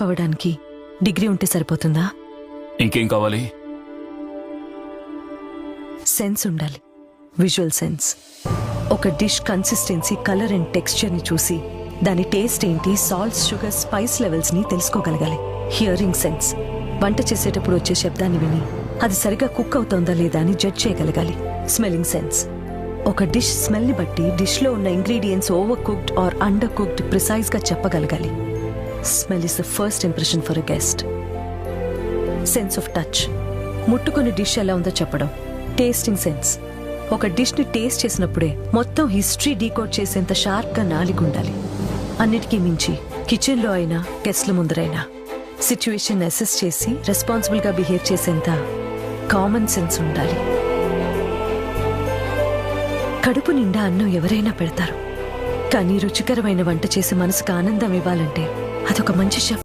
అవ్వడానికి డిగ్రీ ఉంటే సరిపోతుందా? ఇంకేం కావాలి? సెన్స్ ఉండాలి, విజువల్ సెన్స్. ఒక dish consistency, colour and texture ని చూసి దాని టేస్ట్ ఏంటి, సాల్ట్స్, షుగర్, స్పైస్ లెవెల్స్ ని తెలుసుకోగలగాలి. హియరింగ్ సెన్స్, వంట చేసేటప్పుడు వచ్చే శబ్దాన్ని విని అది సరిగా కుక్ అవుతోందా లేదా అని జడ్జ్ చేయగలగాలి. స్మెల్లింగ్ సెన్స్, ఒక డిష్ స్మెల్ ని బట్టి డిష్ లో ఉన్న ingredients over cooked or under cooked precise గా చెప్పగలగాలి. Smell is the first impression for a guest. Sense of touch, ముట్టుకుని డిష్ ఎలా ఉందో చెప్పడం. టేస్టింగ్ సెన్స్, ఒక డిష్ ని టేస్ట్ చేసినప్పుడే మొత్తం హిస్టరీ డీకోడ్ చేసేంత షార్ప్ గా నాలుగు ఉండాలి. అన్నిటికీ మించి కిచెన్ లో అయినా గెస్ట్ల ముందరైనా సిచ్యువేషన్ అసెస్ చేసి రెస్పాన్సిబుల్ గా బిహేవ్ చేసేంత కామన్ సెన్స్ ఉండాలి. కడుపు నిండా అన్నం ఎవరైనా పెడతారు, కానీ రుచికరమైన వంట చేసి మనసుకు ఆనందం ఇవ్వాలంటే అదొక మంచి షెఫ్